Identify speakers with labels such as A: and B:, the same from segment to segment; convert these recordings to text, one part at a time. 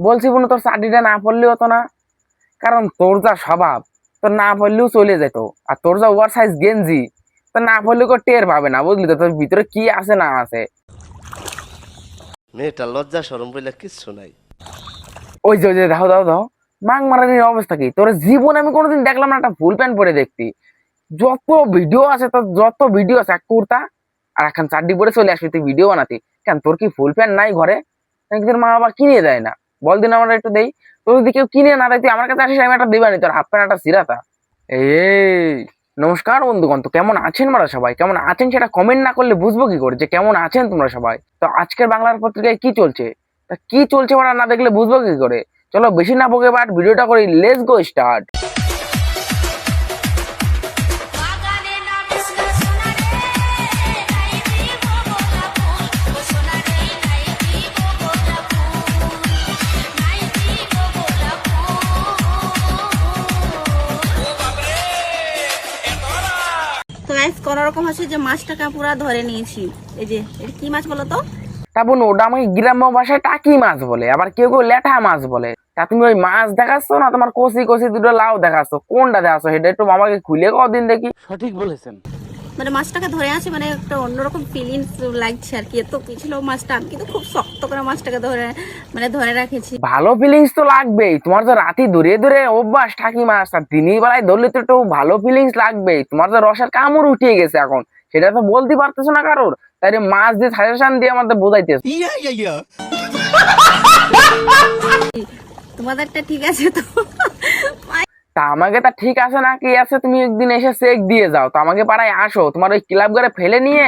A: বলছি বোন, তোর চাকরিটা না পড়লেও হতো না? কারণ তোর যা স্বভাব, তোর না পড়লেও চলে যেত। আর তোর যা ওভার সাইজ গেঞ্জি, তোর না পড়লেও কেউ টের পাবে না, বুঝলি তো? তোর ভিতরে কি আছে না আছে।
B: মেয়েটা লজ্জা শরম বলে কিচ্ছু নাই।
A: ওই যে দাও দাও দাও, মাং মারানির অবস্থা কি? তোর জীবন আমি কোনোদিন দেখলাম না একটা ফুল প্যান্ট পরে দেখতি। যত ভিডিও আছে তোর, যত ভিডিও আছে, এক কুর্তা আর এখন চাড্ডি পরে চলে আসবি তুই ভিডিও বানাতি। কেন তোর কি ফুল প্যান্ট নাই ঘরে? নাকি তোর মা বাবা কিনে দেয় না? বল দিন আমরা একটু দেই। তোর যদি কেউ কিনে না দেয়, তুই আমার কাছে আসিস, আমি একটা দিবানি তোর হাফ প্যান্ট একটা সিরাতা। এই নমস্কার বন্ধুগণ, তো কেমন আছেন মারা সবাই? কেমন আছেন সেটা কমেন্ট না করলে বুঝবো কি করে যে কেমন আছেন তোমরা সবাই? তো আজকের বাংলার পত্রিকায় কি চলছে, তা কি চলছে মারা না দেখলে বুঝবো কি করে? চলো বেশি না বকে বাট ভিডিওটা করি, লেটস গো স্টার্ট।
C: তো গাইস কোন রকম হচ্ছে যে মাছটাকে পুরো ধরে নিয়েছি। এই যে এটা কি মাছ বলো তো?
A: তা বোন, ওটা আমাকে গ্রাম্য ভাষায় টাকি মাছ বলে, আবার কেউ কেউ ল্যাঠা মাছ বলে। তা তুমি ওই মাছ দেখাচ্ছ না তোমার কষি কষি দুটো লাউ দেখাচ্ছ, কোনটা দেখাচ্ছ সেটা একটু আমাকে খুলে কদিন দেখি।
D: সঠিক বলেছেন।
C: মানে মাছটাকে ধরে আছে, মানে একটা অন্যরকম ফিলিংস লাগছে আর কি। এত পিছিল মাছটা, আমি কিন্তু খুব শক্ত করে মাছটাকে ধরে রেখেছি।
A: ভালো ফিলিংস তো লাগবেই, তোমার তো রাতি ধরে ধরে অভ্যাস টাকি মাছ, আর দিনের বেলায় ধরলে তো একটু ভালো ফিলিংস লাগবেই। তোমার তো রসের কামড় উঠিয়ে গেছে এখন, সেটা তো বলতে পারতেছো না কারোর, তাই মাছ দিয়ে সাজেশন দিয়ে আমাদের বোঝাইতেছো।
C: তোমাদেরটা ঠিক আছে তো?
A: তা আমাকে তা ঠিক আছে না কি আছে, তুমি একদিন এসে চেক দিয়ে যাও। তো আমাকে পাড়ায় আসো, তোমার ওই ক্লাব ঘরে ফেলে নিয়ে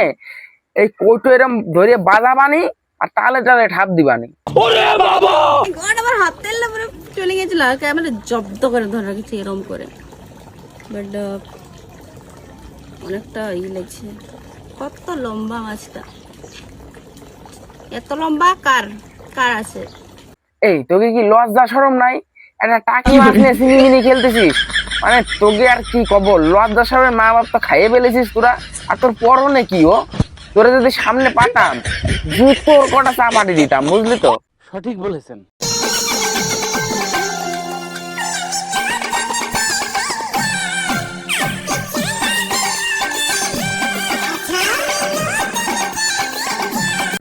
A: এই কৌটো এরম ধরে বাজাবানি আর তালে তালে ঠাপ দিবানি।
C: গড, আমার হাত তেলটা পুরো চলে গেছিল, মানে জব্দ করে ধরে রেখেছি এরকম করে। বাট অনেকটা লাগছে। কত লম্বা মাছটা, এত লম্বা কার কার আছে?
A: এই তোকে কি লজ্জা শরম নাই? একটা টাকি মাছ নিয়ে সিমিমিনি খেলতেছিস, মানে তোকে আর কি কব, লজ্জা শরমের মা বাপ তো খাইয়ে ফেলেছিস তোরা। আর তোর পরনে কি ও? তোরা যদি সামনে পাতাম, জুতোর কটা চাপাটি দিতাম, বুঝলি তো?
D: সঠিক বলেছেন।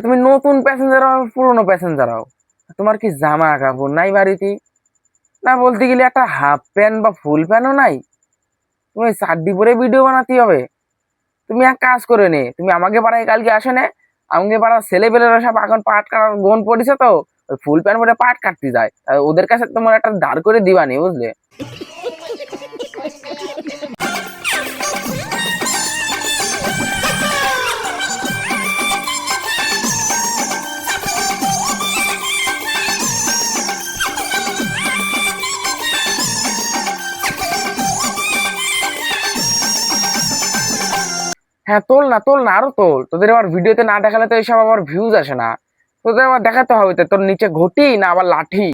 A: তুমি নতুন প্যাসেঞ্জার হও, পুরনো প্যাসেঞ্জার হও, তোমার কি জামা কাপড় নাই বাড়িতে? না বলতে গেলে একটা হাফ প্যান্ট বা ফুল প্যান্টও নাই। তুমি চাড্ডি পরে ভিডিও বানাতে হবে? তুমি এক কাজ করে নে, তুমি আমাকে পাড়ায় কালকে আসে নে। আমাকে পাড়ার ছেলেপেলেরা সব এখন পাট কাটার গুণ পড়েছে, তো ওই ফুল প্যান্ট পরে পাট কাটতে যায়। ওদের কাছে তোমার একটা ধার করে দিবানি, বুঝলে? হ্যাঁ তোল না তোল না, আরো তোল। তোদের আবার ভিডিওতে না দেখালে তো এইসব আবার ভিউজ আসে না। তোদের আবার দেখাতে হবে তো তোর নিচে ঘটি না আবার লাঠি।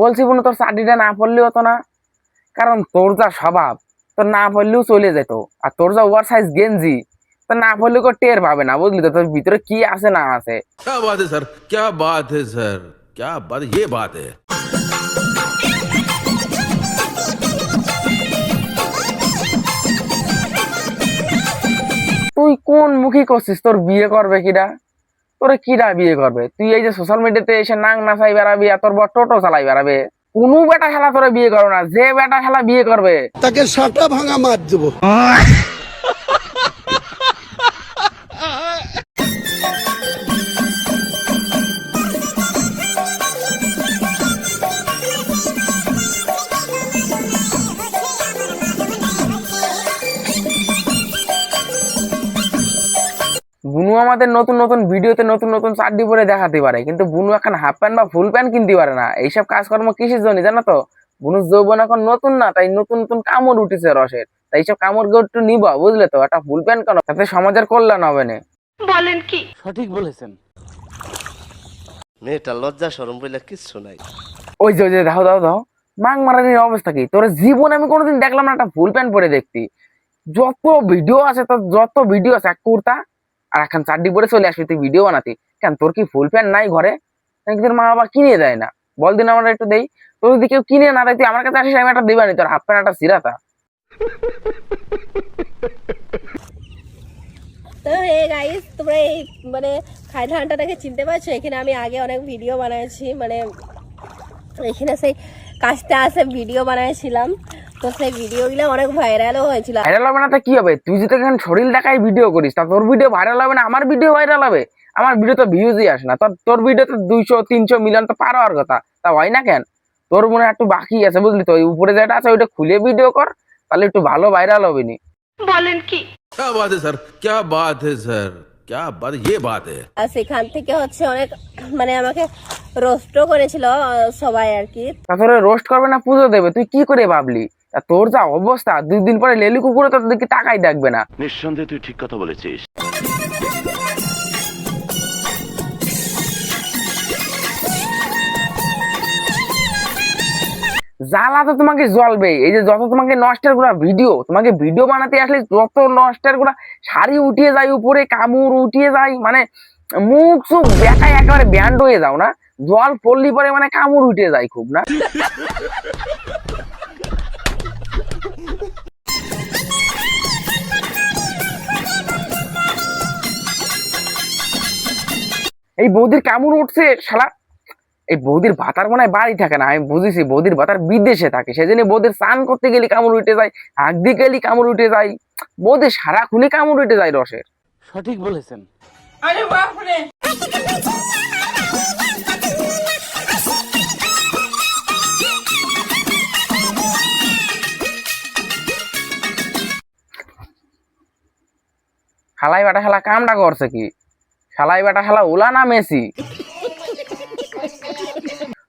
A: বলছি বোন, তোর চাকরিটা না পড়লেও হতো না? কারণ তোর যা স্বভাব, তোর না পড়লেও চলে যেত। আর তোর যা ওভার সাইজ গেঞ্জি, তোর না পড়লেও কেউ টের পাবে না, বুঝলি তো? তোর ভিতরে কি আছে না আছে।
E: क्या बात है सर, क्या बात है सर, क्या बात, ये बात है।
A: তুই কোন মুখী করছিস? তোর বিয়ে করবে কিরা? তোরে কিরা বিয়ে করবে? তুই এই যে সোশ্যাল মিডিয়াতে এসে নাং নাচাই বেড়াবি, আর তোর বর টোটো চালাই বেড়াবে। কোনো বেটা খেলা তোরে বিয়ে করবে না। যে বেটা খেলা বিয়ে করবে
F: তাকে সাটা ভাঙা মার দেবো।
A: বুনু আমাদের নতুন নতুন ভিডিওতে নতুন নতুন চাড্ডি পরে দেখাতে পারে, কিন্তু বুনু এখন হাফ প্যান্ট বা ফুল প্যান্ট কিনতে পারে না। এইসব কাজকর্ম কিসের জন্য জানো তো? বুনুর যৌবন এখন নতুন না, তাই নতুন নতুন কামড় উঠেছে রসের। তাই এইসব কামড় গুলো একটু নিবা, বুঝলে তো? একটা ফুল প্যান্ট কেন, তাতে সমাজের কল্যাণ হবে না।
D: সঠিক বলেছেন।
B: মেয়েটা লজ্জা শরম বলে কিচ্ছু নাই।
A: ওই যে দাও দাও দাও, মাং মারানির অবস্থা কি? তোর জীবন আমি কোনোদিন দেখলাম না একটা ফুল প্যান্ট পরে দেখতি। যত ভিডিও আছে তোর যত ভিডিও আছে এক কুর্তা আর এখন চাড্ডি পরে চলে আসবি তুই ভিডিও বানাতি। কেন তোর কি ফুল প্যান্ট নাই ঘরে? নাকি তোর মা বাবা কিনে দেয় না? বল দিন আমরা একটু দেই। তোর যদি কেউ কিনে না দেয় তুই আমার কাছে আসিস, আমি একটা দিবানি তোর হাফ প্যান্ট একটা সিরাতা।
G: তো হে গাইস, তোমরা এই মানে খাইলা আন্টাটাকে চিনতে পারছো? এখানে আমি আগে অনেক ভিডিও বানাইছি, মানে এখানে সেই কাজটা আসে ভিডিও বানাইছিলাম, তো সেই ভিডিওগুলো অনেক ভাইরালও হয়েছিল।
A: ভাইরাল হবে না তো কি হবে? তুই যদি এখানে শরীর দেখাই ভিডিও করিস তা তোর ভিডিও ভাইরাল হবে না? আমার ভিডিও ভাইরাল হবে? আমার ভিডিও তো ভিউজই আসে না। তোর ভিডিও তো 200-300 মিলিয়ন তো পার হওয়ার কথা, তা হয় না কেন? তোর মনে হয় একটু বাকি আছে বুঝলি তো। ওই উপরে যেটা আছে ওইটা খুলে ভিডিও কর, তাহলে একটু ভালো ভাইরাল হবে নি।
E: क्या बात है सर, क्या बात है सर, क्या बात, ये बात है।
G: আর সেখান থেকে হচ্ছে অনেক মানে আমাকে রোস্টও করেছিল সবাই আর কি।
A: তা তোরে রোস্ট করবে না পুজো দেবে, তুই কি করে ভাবলি? তা তোর যা অবস্থা, 2 দিন পরে লেলু কুকুরে তোর দিকে তাকাই দেখবে না।
H: নিঃসন্দেহে তুই ঠিক কথা বলেছিস।
A: জ্বালা তো তোমাকে জ্বলবে। এই যে যত তোমাকে নষ্টের গুলা ভিডিও, তোমাকে ভিডিও বানাতে আসলে যত নষ্টের গুলা শাড়ি উঠিয়ে যায় উপরে, কামড় উঠিয়ে যায়, মানে মুখ চোখ দেখায় একেবারে ব্যান্ড হয়ে যাও না। জল পড়লি পরে মানে কামড় উঠে যায় খুব না। এই বৌদির কামড় উঠছে শালা। এই বৌদির ভাতার মনে হয় বাড়ি থাকে না, আমি বুঝেছি বৌদির ভাতার বিদেশে থাকে, সেজন্য বৌদির স্নান করতে গেলে কামড় উঠে যায়, হাঁক দিয়ে গেলে কামড় উঠে যায়, বৌদির সারাক্ষণই কামড় উঠে যায় রসের।
D: সঠিক বলেছেন।
A: শালাই বাটা শালা কামটা করছে কি? শালাই বাটা শালা ওলা না মেসি?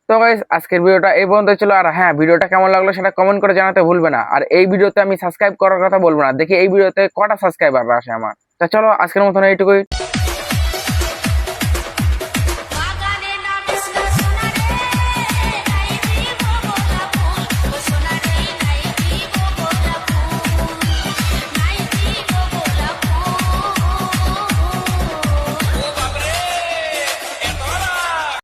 A: তো গাইস আজকের ভিডিওটা এই পর্যন্ত ছিল। আর হ্যাঁ, ভিডিওটা কেমন লাগলো সেটা কমেন্ট করে জানাতে ভুলবে না। আর এই ভিডিওতে আমি সাবস্ক্রাইব করার কথা বলবো না, দেখি এই ভিডিওতে কটা সাবস্ক্রাইবার আসে আমার। তা চলো আজকের মতন এইটুকুই।